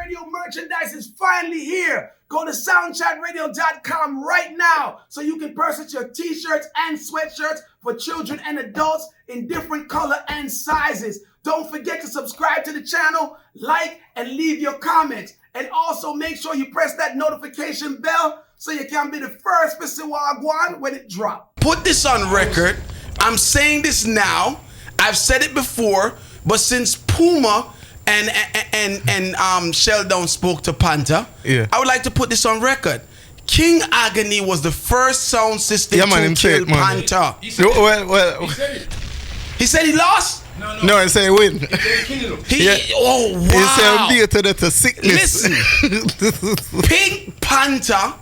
Radio merchandise is finally here. Go to soundcheckradio.com right now so you can purchase your t-shirts and sweatshirts for children and adults in different color and sizes. Don't forget to subscribe to the channel, like, and leave your comments. And also make sure you press that notification bell so you can be the first to see Wagwan when it drops. Put this on record. I'm saying this now. I've said it before, but since Puma and Sheldon spoke to Panther, I would like to put this on record. King Agony was the first sound system to kill Panther. He said He said he lost? No, he said he win. He said he killed him. Oh, wow. He said he beat it to sickness. Listen, Pink Panther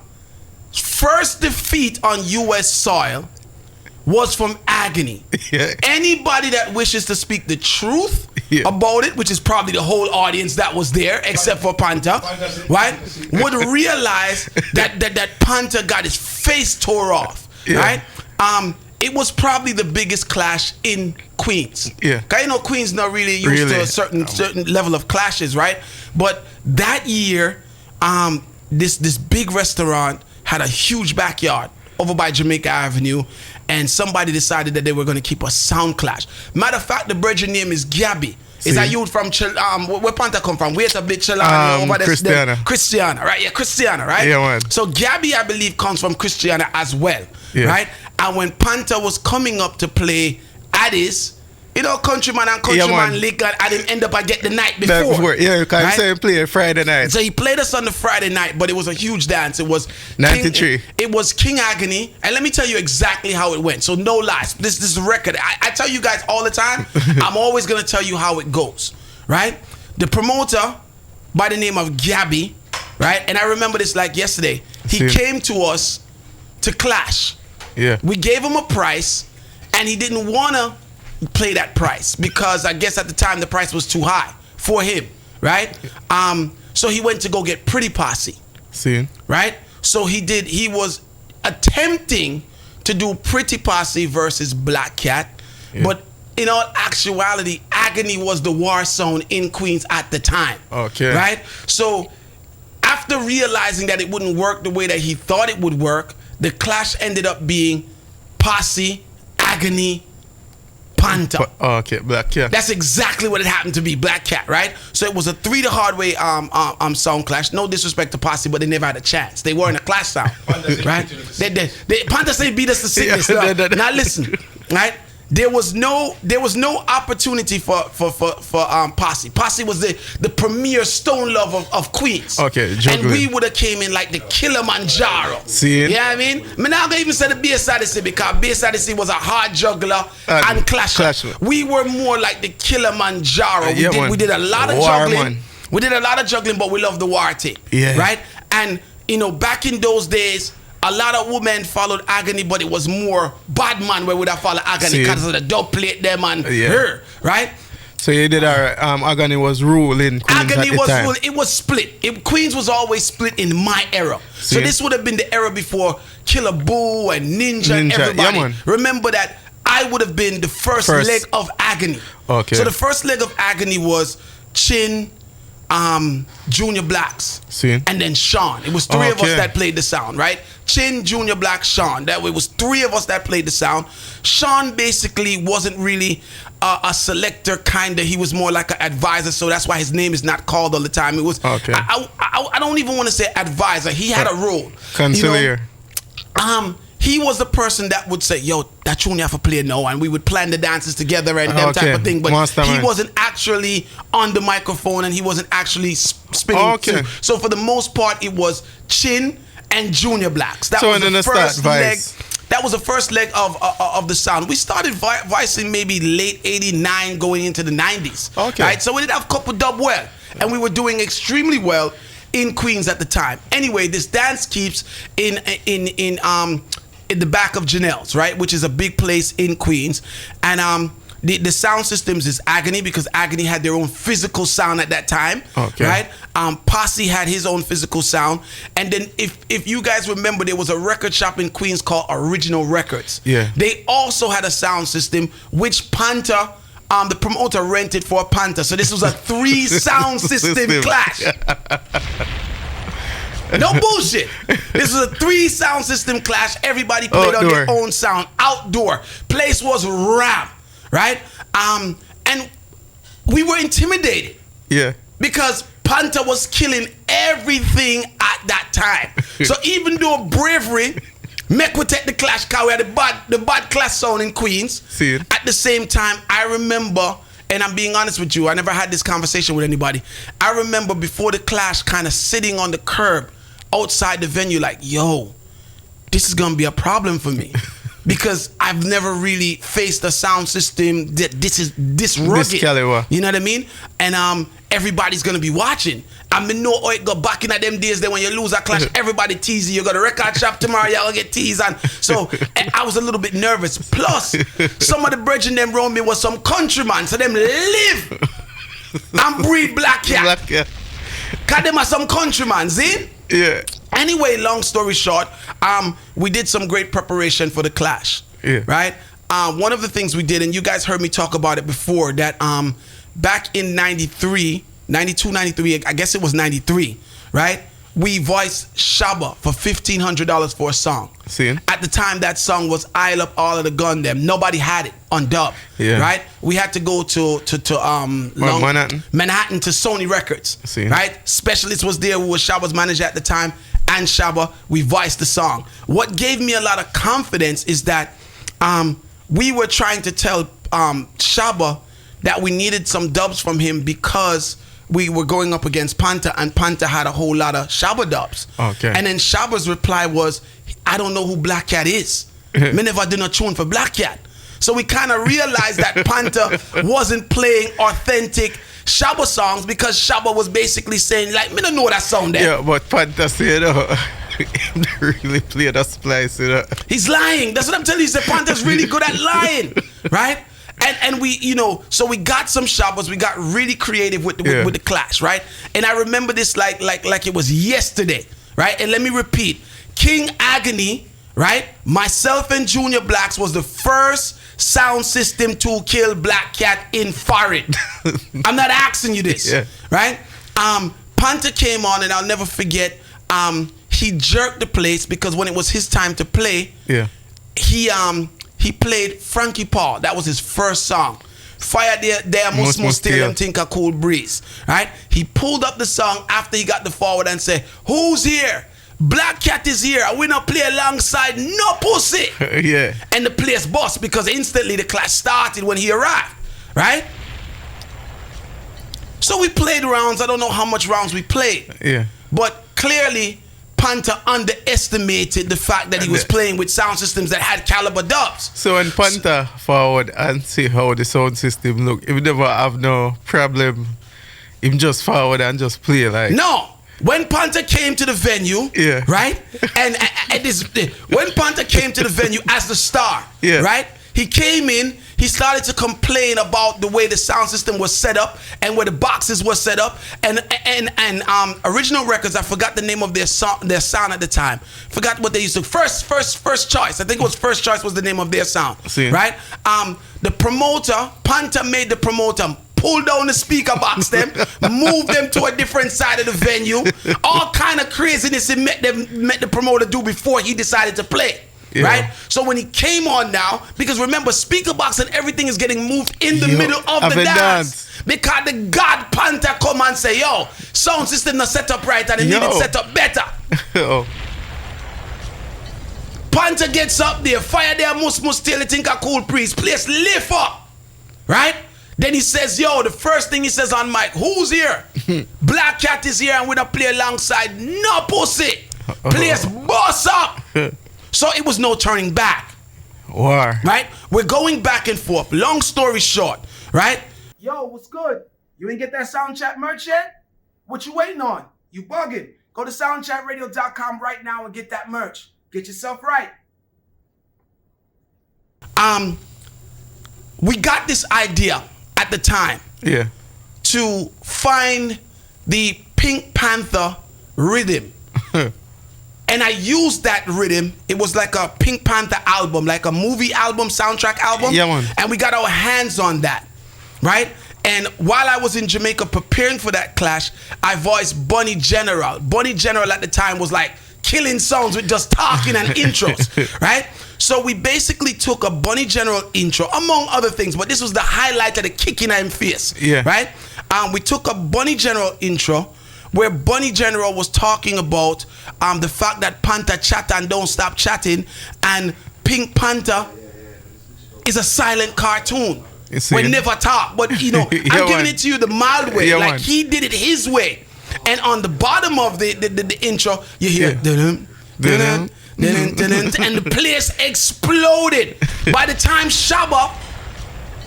first defeat on U.S. soil was from Agony. Anybody that wishes to speak the truth about it, which is probably the whole audience that was there, except for Panther, right, would realize that Panther got his face tore off, right? It was probably the biggest clash in Queens. Cause you know Queens not really used to a certain level of clashes, right? But that year, this big restaurant had a huge backyard over by Jamaica Avenue, and somebody decided that they were going to keep a sound clash. Matter of fact, the brethren name is Gabby. Is that you from where Panther come from? Where's a bit Chilana over there? Christiana, right? Yeah, Christiana, right? Yeah, man. So Gabby, I believe, comes from Christiana as well, right? And when Panther was coming up to play Addis, you know, Countryman and Countryman League, I didn't end up I get the night before. Yeah, because right? He played Friday night. So he played us on the Friday night, but it was a huge dance. It was 93. It was King Agony, and let me tell you exactly how it went. So no lies. This is a record. I tell you guys all the time. I'm always gonna tell you how it goes, right? The promoter by the name of Gabby, right? And I remember this like yesterday. He came to us to clash. Yeah. We gave him a price, and he didn't wanna play that price because I guess at the time the price was too high for him, right? So he went to go get Pretty Posse. Right? So he was attempting to do Pretty Posse versus Black Cat, but in all actuality, Agony was the war zone in Queens at the time. Right? So after realizing that it wouldn't work the way that he thought it would work, the clash ended up being Posse, Agony, Panther. Black Cat. That's exactly what it happened to be, Black Cat, right? So it was a 3 the hard way sound clash. No disrespect to Posse, but they never had a chance. They were in a clash sound, right? Panther say beat us to sickness. Now listen, right? There was no opportunity for Posse. Posse was the premier stone love of Queens. And we would have came in like the Kilimanjaro. See? Yeah, I mean? I'm not gonna even say the Bass Odyssey because Bass Odyssey was a hard juggler and clasher. We were more like the Kilimanjaro. We did a lot of juggling. We did a lot of juggling, but we loved the war tape. Right? And you know, back in those days, a lot of women followed Agony, but it was more bad man where would have followed Agony because of the dub plate them and her, right? So you did our Agony was ruling Queens Agony at the was time. ruling. It was split. Queens was always split in my era. So this would have been the era before Killer Boo and Ninja and everybody. Remember that I would have been the first leg of Agony. So the first leg of Agony was Chin, Junior Blacks, and then Sean. It was 3 of us that played the sound, right? Chin, Junior Black, Sean. That way it was 3 of us that played the sound. Sean basically wasn't really a selector kinda. He was more like an advisor, so that's why his name is not called all the time. It was I don't even want to say advisor. He had a role. Conciliar. He was the person that would say, yo, that tune you have to play now, and we would plan the dances together and that type of thing. But he wasn't actually on the microphone, and he wasn't actually spinning. So for the most part, it was Chin and Junior Blacks. That was the first leg. That was the first leg of the sound. We started vicing maybe late 89 going into the 90s. Right? So we did have a couple dub well, and we were doing extremely well in Queens at the time. Anyway, this dance keeps in the back of Janelle's, right, which is a big place in Queens, and the sound systems is Agony because Agony had their own physical sound at that time, right? Posse had his own physical sound, and then if you guys remember, there was a record shop in Queens called Original Records. They also had a sound system which Panther the promoter rented for a Panther. So this was a 3 sound system clash. No bullshit. This was a 3 sound system clash. Everybody played on their own sound. Outdoor. Place was rammed, right? And we were intimidated. Yeah. Because Panther was killing everything at that time. So even though bravery make we take the clash, because we had the bad clash sound in Queens. See it. At the same time, I remember, and I'm being honest with you, I never had this conversation with anybody. I remember before the clash kind of sitting on the curb outside the venue like, yo, this is gonna be a problem for me. Because I've never really faced a sound system that this rugged. This caliber. You know what I mean? And everybody's gonna be watching. I mean, know how it go back in them days then when you lose a clash, everybody tease you. You got a record shop tomorrow, y'all get teased. And so and I was a little bit nervous. Plus, some of the brethren them around me was some countrymen. So them live and breed black cat. Black cat. Cause them are some countrymen, see? Yeah. Anyway, long story short, we did some great preparation for the clash. Yeah. Right? One of the things we did, and you guys heard me talk about it before, that back in 92, 93, I guess it was 93, right? We voiced Shabba for $1,500 for a song. See? At the time, that song was "Isle Up All of the Gun Them." Nobody had it on dub, right? We had to go to Manhattan to Sony Records, right? Specialist was there, who was Shabba's manager at the time, and Shabba. We voiced the song. What gave me a lot of confidence is that we were trying to tell Shabba that we needed some dubs from him because we were going up against Panther, and Panther had a whole lot of Shabba dubs. Okay. And then Shabba's reply was, I don't know who Black Cat is. Me never did a tune for Black Cat. So we kind of realized that Panther wasn't playing authentic Shabba songs because Shabba was basically saying, like, me don't know that sound there. Yeah, but Panther said, he really played a splice, you know. He's lying. That's what I'm telling you. He said Panther's really good at lying, right? And we, you know, so we got some Shabbas. We got really creative with the clash, right? And I remember this like it was yesterday, right? And let me repeat, King Agony, right? Myself and Junior Blacks was the first sound system to kill Black Cat in foreign. I'm not asking you this, right? Panther came on, and I'll never forget. He jerked the place because when it was his time to play, he played Frankie Paul. That was his first song. Fire there must steal them think a cool breeze. Right? He pulled up the song after he got the forward and said, who's here? Black Cat is here. I will not play alongside no pussy. Yeah. And the place bust because instantly the clash started when he arrived. Right? So we played rounds. I don't know how much rounds we played. Yeah. But clearly Panther underestimated the fact that he was playing with sound systems that had caliber dubs. So when Panther forward and see how the sound system look, if never have no problem, him just forward and just play like. No. When Panther came to the venue, right? And when Panther came to the venue as the star, right? He came in, he started to complain about the way the sound system was set up and where the boxes were set up. And Original Records, I forgot the name of their sound at the time. Forgot what they used to. First Choice. I think it was First Choice was the name of their sound. Right? The promoter, Panther made the promoter pull down the speaker box them, move them to a different side of the venue. All kind of craziness it met the promoter do before he decided to play. Right? So when he came on now, because remember, speaker box and everything is getting moved in the middle of the dance. Because the God Panther come and say, yo, sound system not set up right and it needed set up better. Panther gets up there, fire there, must still think a cool priest. Place lift up. Right? Then he says, yo, the first thing he says on mic, who's here? Black Cat is here and we don't play alongside no pussy. Place boss up. So it was no turning back. War. Right? We're going back and forth. Long story short, right? Yo, what's good? You ain't get that Soundcheck merch yet? What you waiting on? You bugging. Go to soundcheckradio.com right now and get that merch. Get yourself right. We got this idea at the time. To find the Pink Panther rhythm. And I used that rhythm. It was like a Pink Panther album, like a movie album, soundtrack album. Yeah, man. And we got our hands on that. right? And while I was in Jamaica preparing for that clash, I voiced Bunny General. Bunny General at the time was like killing sounds with just talking and intros, right? So we basically took a Bunny General intro, among other things, but this was the highlight of the kick in our face, right? We took a Bunny General intro where Bunny General was talking about the fact that Panther chat and don't stop chatting, and Pink Panther is a silent cartoon. We never talk, but you know, I'm giving it to you the mild way, like he did it his way. And on the bottom of the intro, you hear dun, dun, dun, dun, dun, dun, and the place exploded. By the time Shabba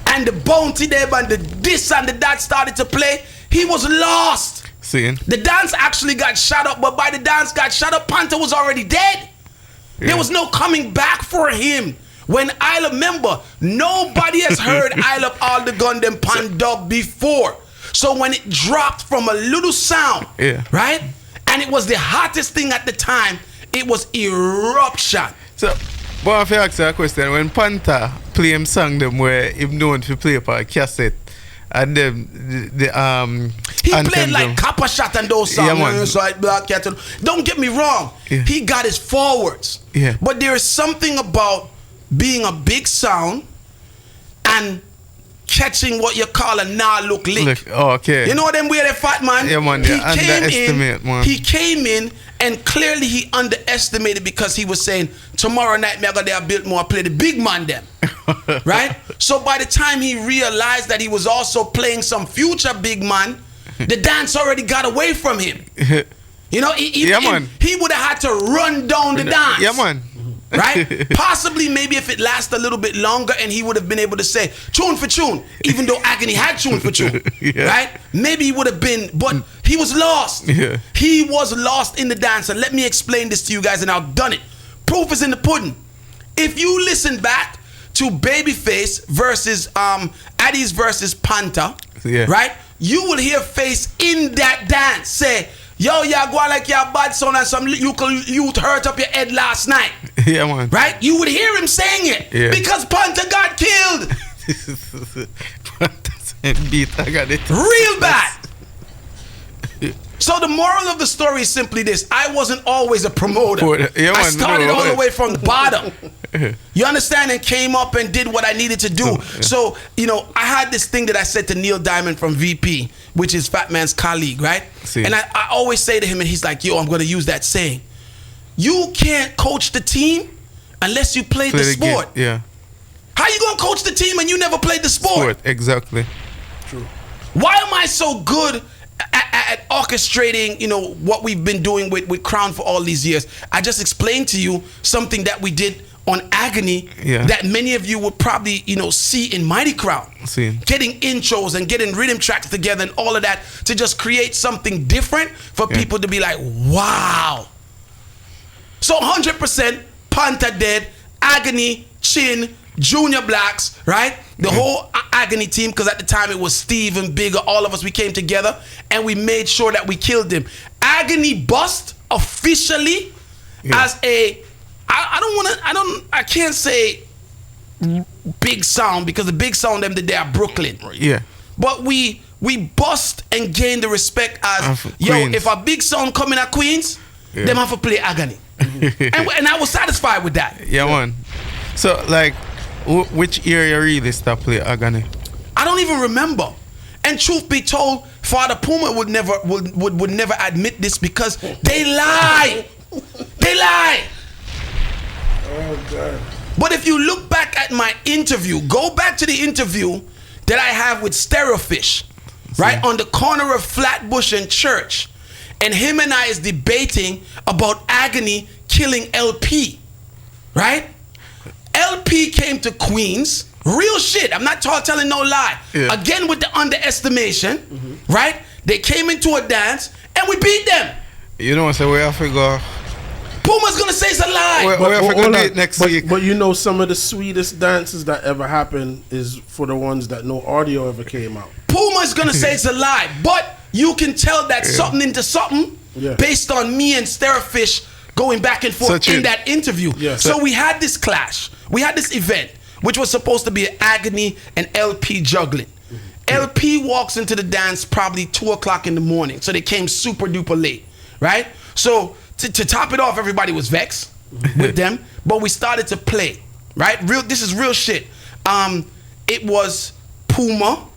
and the Bounty Deb and the this and the that started to play, he was lost. The dance actually got shut up, but by the dance got shut up, Panther was already dead. There was no coming back for him. When I remember, nobody has heard I Love All the Gun them pan dub before. So when it dropped from a little sound, right? And it was the hottest thing at the time, it was eruption. So, but if I ask you a question, when Panther play him song them where him known to play for a cassette, and then he played like Copper Shot and those songs, like Black Cat. Don't get me wrong, he got his forwards. But there is something about being a big sound and catching what you call a look lick. You know them weird fat man? Yeah, man, he came in and clearly he underestimated, because he was saying, tomorrow night me I got there built more, play the big man them. Right? So by the time he realized that he was also playing some future big man, the dance already got away from him. You know, he would have had to run down the dance. Yeah, man. Right? Possibly maybe if it lasts a little bit longer and he would have been able to say tune for tune, even though Agony had tune for tune. Right? Maybe he would have been, but he was lost. He was lost in the dance. And let me explain this to you guys, and I've done it. Proof is in the pudding. If you listen back to Babyface versus Addies versus Panther, right? You will hear Face in that dance say, yo, y'all go like your bad son and some youth hurt up your head last night. Yeah, man. Right? You would hear him saying it. Because Panther got killed. I got it. Real bad. So the moral of the story is simply this. I wasn't always a promoter. I started all the way from the bottom. You understand? And came up and did what I needed to do. So, you know, I had this thing that I said to Neil Diamond from VP, which is Fat Man's colleague, right? And I always say to him, and he's like, yo, I'm going to use that saying. You can't coach the team unless you play the sport. How you going to coach the team and you never played the sport? Exactly. True. Why am I so good at orchestrating, you know, what we've been doing with Crown for all these years? I just explained to you something that we did on Agony that many of you would probably, you know, see in Mighty Crown. Getting intros and getting rhythm tracks together and all of that to just create something different for people to be like, wow. So 100% Panther dead, Agony, Chin, Junior Blacks, right? The whole Agony team, because at the time it was Steve and Bigger, all of us, we came together and we made sure that we killed him. Agony bust officially as a, I can't say big sound, because the big sound them they are Brooklyn. But we bust and gain the respect as, yo, if a big sound coming at Queens, them have to play Agony. and I was satisfied with that. Yeah, man. So, like, which area really start play Agony? I don't even remember. And truth be told, Father Puma would never admit this, because they lie. They lie. Oh God. But if you look back at my interview, go back to the interview that I have with Stereofish, right on the corner of Flatbush and Church, and him and I is debating about Agony killing LP, right? LP came to Queens, real shit. I'm not telling no lie. Again with the underestimation, right? They came into a dance and we beat them. You know, so we have to go. Puma's gonna say it's a lie. We have to go date next week. But you know, some of the sweetest dances that ever happened is for the ones that no audio ever came out. Puma's gonna say it's a lie, but you can tell that something into something based on me and Stereofish going back and forth in that interview. So we had this clash. We had this event, which was supposed to be an Agony and LP juggling. LP walks into the dance probably 2 o'clock in the morning. So they came super duper late, right? So to top it off, everybody was vexed with them. But we started to play, right? This is real shit. It was Puma,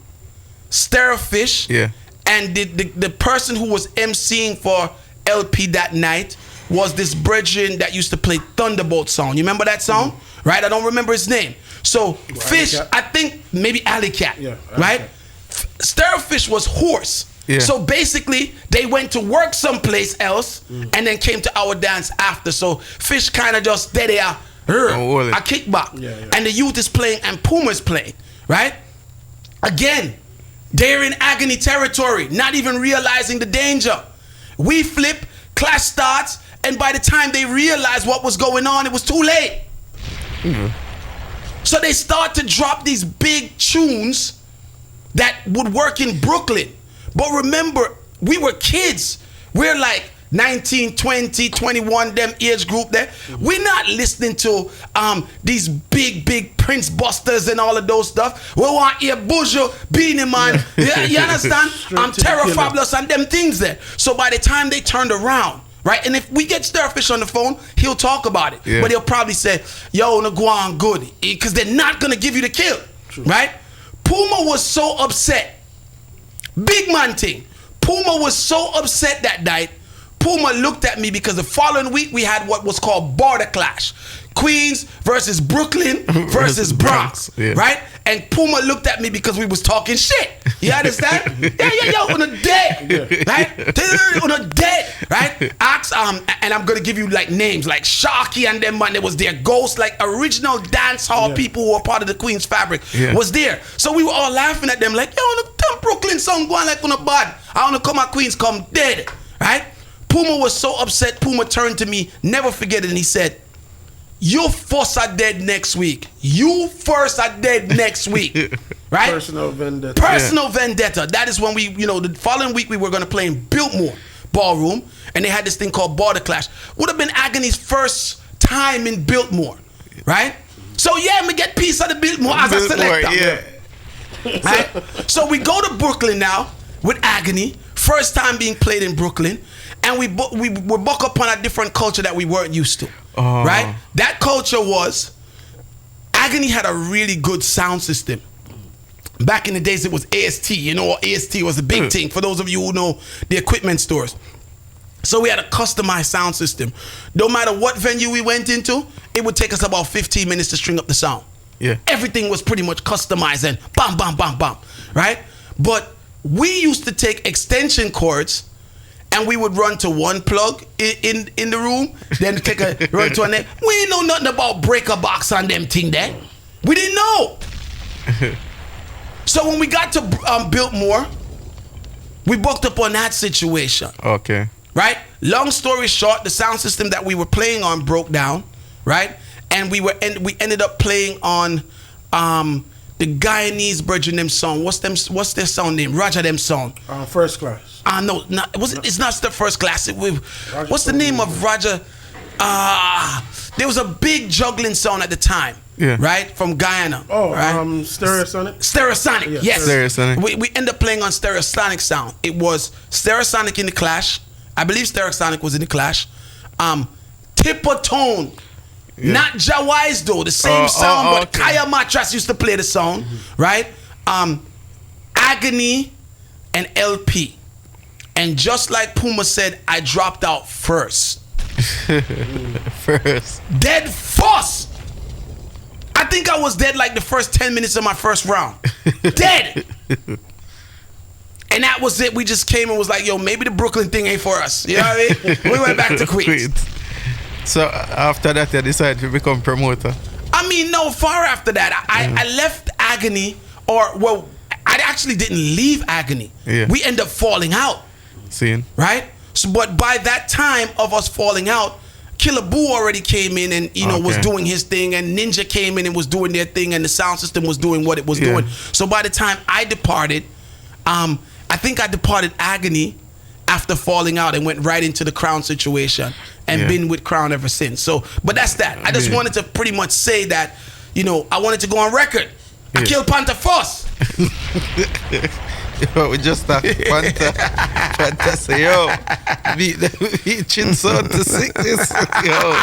Starfish, and the person who was emceeing for LP that night was this brethren that used to play Thunderbolt song. You remember that song? Right? I don't remember his name. So Fish, I think maybe Alley Cat, right? Starfish was hoarse. So basically, they went to work someplace else and then came to our dance after. So Fish kind of just dead there, a kickback. And the youth is playing and Puma's playing, right? Again, they're in agony territory, not even realizing the danger. We flip, clash starts, and by the time they realized what was going on, it was too late. So they start to drop these big tunes that would work in Brooklyn. But remember, we were kids. We're like 19, 20, 21, them age group there. We're not listening to these big Prince Busters and all of those stuff. We want here Buju, Beanie Man, you understand? Terror Fabulous and them things there. So by the time they turned around, right? And if we get Starfish on the phone, he'll talk about it. But he'll probably say, yo, no go on good. Because they're not going to give you the kill, right? Puma was so upset. Big man thing. Puma was so upset that night. Puma looked at me because the following week we had what was called Border Clash. Queens versus Brooklyn versus Bronx, right? And Puma looked at me because we was talking shit. You understand? yeah, on a dead, right? On a dead, right? Ask, and I'm gonna give you like names like Sharky and them man. There was their ghost, like original dance hall people who were part of the Queen's fabric was there. So we were all laughing at them like, yo, on a Brooklyn song going like on a bad. I wanna come at Queens come dead, right? Puma was so upset. Puma turned to me, never forget it, and he said, you first are dead next week. You first are dead next week. Right? Personal vendetta. Personal vendetta. That is when we, the following week we were going to play in Biltmore Ballroom, and they had this thing called Border Clash. Would have been Agony's first time in Biltmore, right? So yeah, me get piece of the Biltmore as a selector. Right? So we go to Brooklyn now with Agony. First time being played in Brooklyn. And we buck up on a different culture that we weren't used to, right? That culture was, Agony had a really good sound system. Back in the days, it was AST. AST was a big thing for those of you who know the equipment stores. So we had a customized sound system. No matter what venue we went into, it would take us about 15 minutes to string up the sound. Everything was pretty much customized and bam, bam, bam, bam, right? But we used to take extension cords and we would run to one plug in the room, then take a run to another. We didn't know nothing about breaker box and them thing there. We didn't know. So when we got to Biltmore, we booked up on that situation. Okay. Right? Long story short, the sound system that we were playing on broke down, right? And we ended up playing on the Guyanese brethren them song. What's their song name? Roger them song. First Class. No, it's not the First Class. What's the name of Roger? There was a big juggling song at the time, right? From Guyana. Right? Stereosonic? Stereosonic, yes. Stereosonic. We ended up playing on Stereosonic sound. It was Stereosonic in the Clash. I believe Stereosonic was in the Clash. Tipper Tone. Not Jawise though, the same sound, but Kaya Matras used to play the song, right? Agony and LP. And just like Puma said, I dropped out first. Dead first. I think I was dead like the first 10 minutes of my first round. Dead. And that was it. We just came and was like, yo, maybe the Brooklyn thing ain't for us. You know what I mean? We went back to Queens. So after that, you decided to become promoter? I mean, no, far after that. I left Agony, I actually didn't leave Agony. We ended up falling out. Right? So, but by that time of us falling out, Killer Boo already came in and was doing his thing, and Ninja came in and was doing their thing, and the sound system was doing what it was doing. So by the time I departed, I think I departed Agony after falling out and went right into the Crown situation and been with Crown ever since. So, but that's that. I just wanted to pretty much say that, I wanted to go on record. I killed Panther first. Yo, we just start Panther. Panther say, yo, beat chin sound to sickness. Yo.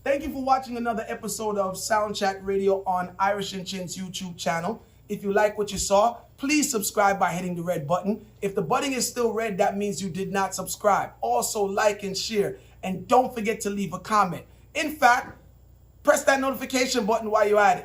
Thank you for watching another episode of Soundcheck Radio on Irish and Chin's YouTube channel. If you like what you saw, please subscribe by hitting the red button. If the button is still red, that means you did not subscribe. Also, like and share. And don't forget to leave a comment. In fact, press that notification button while you're at it.